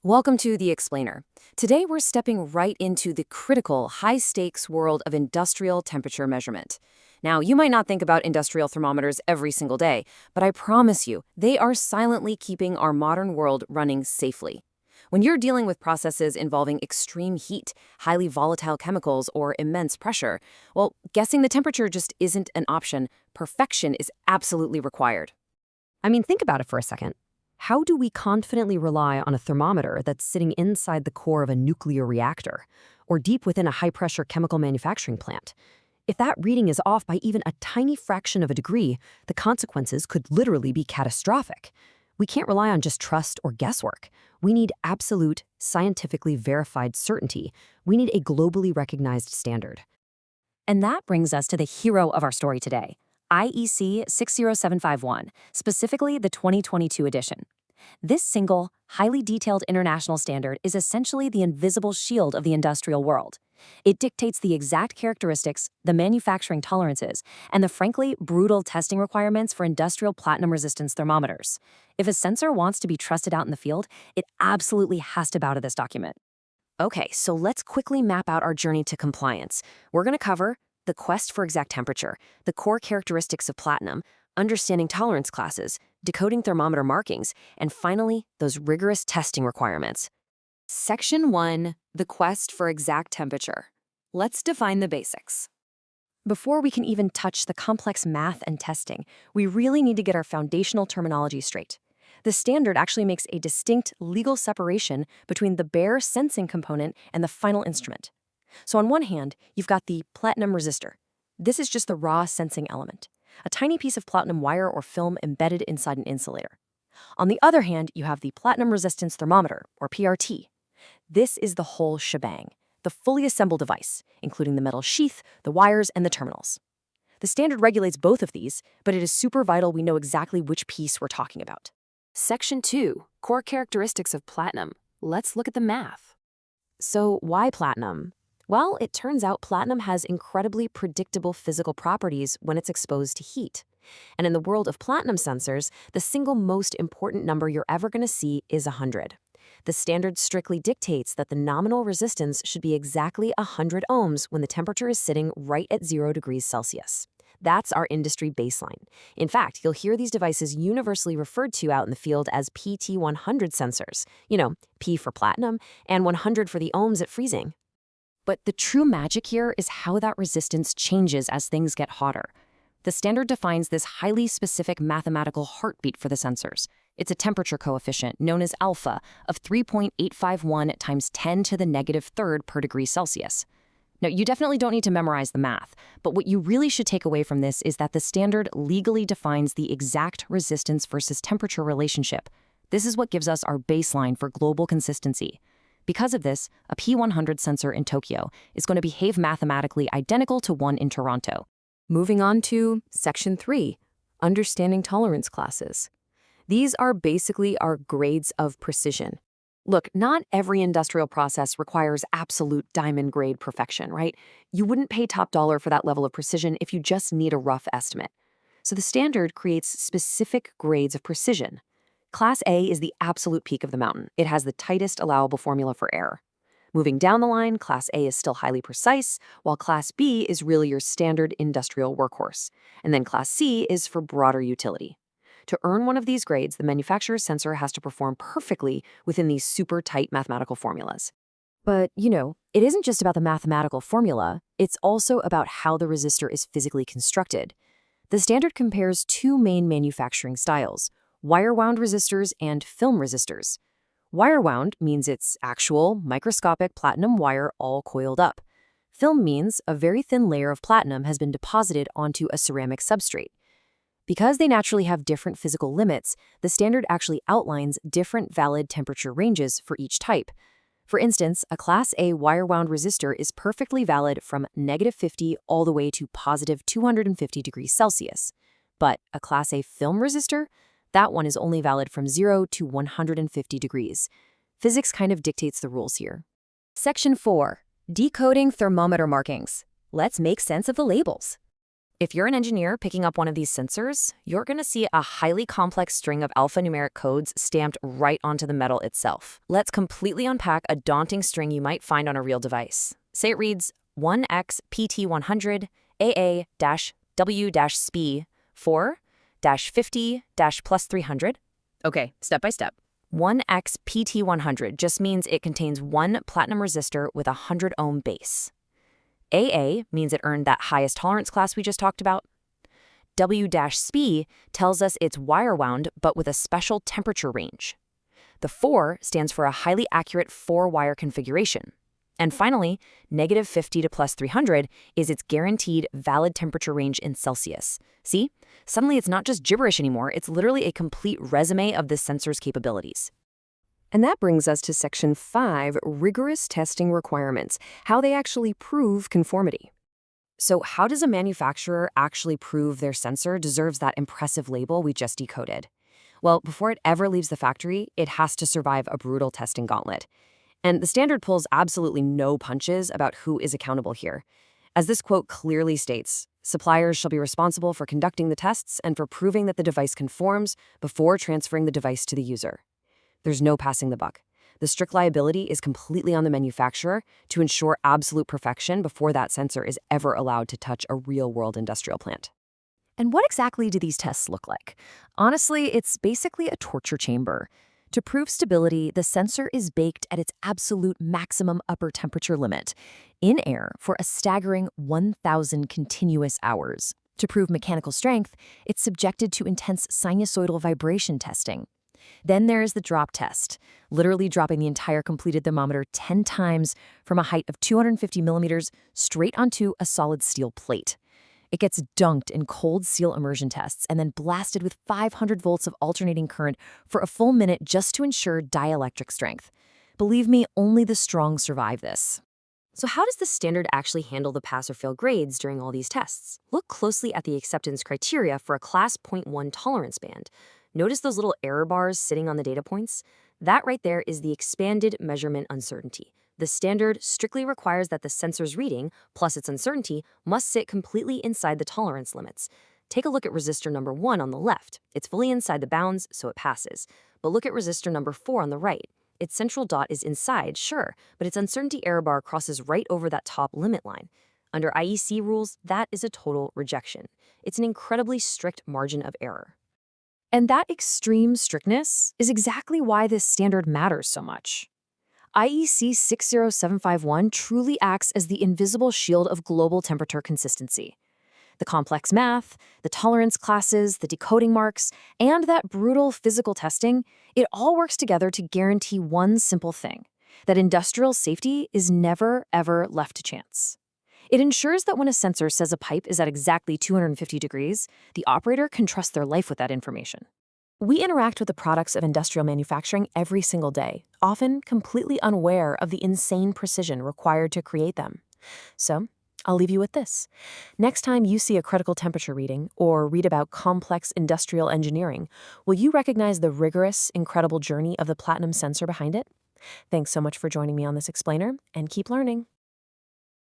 Welcome to The Explainer. Today we're stepping right into the critical, high-stakes world of industrial temperature measurement. Now, you might not think about industrial thermometers every single day, but I promise you, they are silently keeping our modern world running safely. When you're dealing with processes involving extreme heat, highly volatile chemicals, or immense pressure, well, guessing the temperature just isn't an option. Perfection is absolutely required. Think about it for a second. How do we confidently rely on a thermometer that's sitting inside the core of a nuclear reactor or deep within a high-pressure chemical manufacturing plant? If that reading is off by even a tiny fraction of a degree, the consequences could literally be catastrophic. We can't rely on just trust or guesswork. We need absolute, scientifically verified certainty. We need a globally recognized standard. And that brings us to the hero of our story today, IEC 60751, specifically the 2022 edition. This single, highly detailed international standard is essentially the invisible shield of the industrial world. It dictates the exact characteristics, the manufacturing tolerances, and the frankly brutal testing requirements for industrial platinum resistance thermometers. If a sensor wants to be trusted out in the field, it absolutely has to bow to this document. Okay, so let's quickly map out our journey to compliance. We're going to cover the quest for exact temperature, the core characteristics of platinum, understanding tolerance classes, decoding thermometer markings, and finally, those rigorous testing requirements. Section 1, the quest for exact temperature. Let's define the basics. Before we can even touch the complex math and testing, we really need to get our foundational terminology straight. The standard actually makes a distinct legal separation between the bare sensing component and the final instrument. So on one hand, you've got the platinum resistor. This is just the raw sensing element, a tiny piece of platinum wire or film embedded inside an insulator. On the other hand, you have the platinum resistance thermometer, or PRT. This is the whole shebang, the fully assembled device, including the metal sheath, the wires, and the terminals. The standard regulates both of these, but it is super vital we know exactly which piece we're talking about. Section 2, core characteristics of platinum. Let's look at the math. So why platinum? Well, it turns out platinum has incredibly predictable physical properties when it's exposed to heat. And in the world of platinum sensors, the single most important number you're ever going to see is 100. The standard strictly dictates that the nominal resistance should be exactly 100 ohms when the temperature is sitting right at 0 degrees Celsius. That's our industry baseline. In fact, you'll hear these devices universally referred to out in the field as PT100 sensors. P for platinum and 100 for the ohms at freezing. But the true magic here is how that resistance changes as things get hotter. The standard defines this highly specific mathematical heartbeat for the sensors. It's a temperature coefficient known as alpha of 3.851 times 10 to the negative third per degree Celsius. Now, you definitely don't need to memorize the math, but what you really should take away from this is that the standard legally defines the exact resistance versus temperature relationship. This is what gives us our baseline for global consistency. Because of this, a P100 sensor in Tokyo is going to behave mathematically identical to one in Toronto. Moving on to Section 3, understanding tolerance classes. These are basically our grades of precision. Look, not every industrial process requires absolute diamond-grade perfection, right? You wouldn't pay top dollar for that level of precision if you just need a rough estimate. So the standard creates specific grades of precision. Class A is the absolute peak of the mountain. It has the tightest allowable formula for error. Moving down the line, Class A is still highly precise, while Class B is really your standard industrial workhorse. And then Class C is for broader utility. To earn one of these grades, the manufacturer's sensor has to perform perfectly within these super tight mathematical formulas. But, it isn't just about the mathematical formula, it's also about how the resistor is physically constructed. The standard compares two main manufacturing styles: wire-wound resistors and film resistors. Wire-wound means it's actual, microscopic platinum wire all coiled up. Film means a very thin layer of platinum has been deposited onto a ceramic substrate. Because they naturally have different physical limits, the standard actually outlines different valid temperature ranges for each type. For instance, a Class A wire-wound resistor is perfectly valid from -50 all the way to positive 250 degrees Celsius. But a Class A film resistor? That one is only valid from 0 to 150 degrees. Physics kind of dictates the rules here. Section 4, decoding thermometer markings. Let's make sense of the labels. If you're an engineer picking up one of these sensors, you're going to see a highly complex string of alphanumeric codes stamped right onto the metal itself. Let's completely unpack a daunting string you might find on a real device. Say it reads 1XPT100 AA-W-SPI 4-50-plus300. Okay, step by step. 1XPT100 just means it contains one platinum resistor with a 100-ohm base. AA means it earned that highest tolerance class we just talked about. W-SPI tells us it's wire wound but with a special temperature range. The 4 stands for a highly accurate 4-wire configuration. And finally, -50 to +300 is its guaranteed valid temperature range in Celsius. See? Suddenly it's not just gibberish anymore, it's literally a complete resume of this sensor's capabilities. And that brings us to Section 5, rigorous testing requirements, how they actually prove conformity. So how does a manufacturer actually prove their sensor deserves that impressive label we just decoded? Well, before it ever leaves the factory, it has to survive a brutal testing gauntlet. And the standard pulls absolutely no punches about who is accountable here. As this quote clearly states, suppliers shall be responsible for conducting the tests and for proving that the device conforms before transferring the device to the user. There's no passing the buck. The strict liability is completely on the manufacturer to ensure absolute perfection before that sensor is ever allowed to touch a real-world industrial plant. And what exactly do these tests look like? Honestly, it's basically a torture chamber. To prove stability, the sensor is baked at its absolute maximum upper temperature limit, in air for a staggering 1,000 continuous hours. To prove mechanical strength, it's subjected to intense sinusoidal vibration testing. Then there's the drop test, literally dropping the entire completed thermometer 10 times from a height of 250 millimeters straight onto a solid steel plate. It gets dunked in cold seal immersion tests and then blasted with 500 volts of alternating current for a full minute just to ensure dielectric strength. Believe me, only the strong survive this. So how does the standard actually handle the pass or fail grades during all these tests? Look closely at the acceptance criteria for a Class 0.1 tolerance band. Notice those little error bars sitting on the data points? That right there is the expanded measurement uncertainty. The standard strictly requires that the sensor's reading, plus its uncertainty, must sit completely inside the tolerance limits. Take a look at resistor number 1 on the left. It's fully inside the bounds, so it passes. But look at resistor number 4 on the right. Its central dot is inside, sure, but its uncertainty error bar crosses right over that top limit line. Under IEC rules, that is a total rejection. It's an incredibly strict margin of error. And that extreme strictness is exactly why this standard matters so much. IEC 60751 truly acts as the invisible shield of global temperature consistency. The complex math, the tolerance classes, the decoding marks, and that brutal physical testing, it all works together to guarantee one simple thing, that industrial safety is never, ever left to chance. It ensures that when a sensor says a pipe is at exactly 250 degrees, the operator can trust their life with that information. We interact with the products of industrial manufacturing every single day, often completely unaware of the insane precision required to create them. So, I'll leave you with this. Next time you see a critical temperature reading or read about complex industrial engineering, will you recognize the rigorous, incredible journey of the platinum sensor behind it? Thanks so much for joining me on this explainer, and keep learning.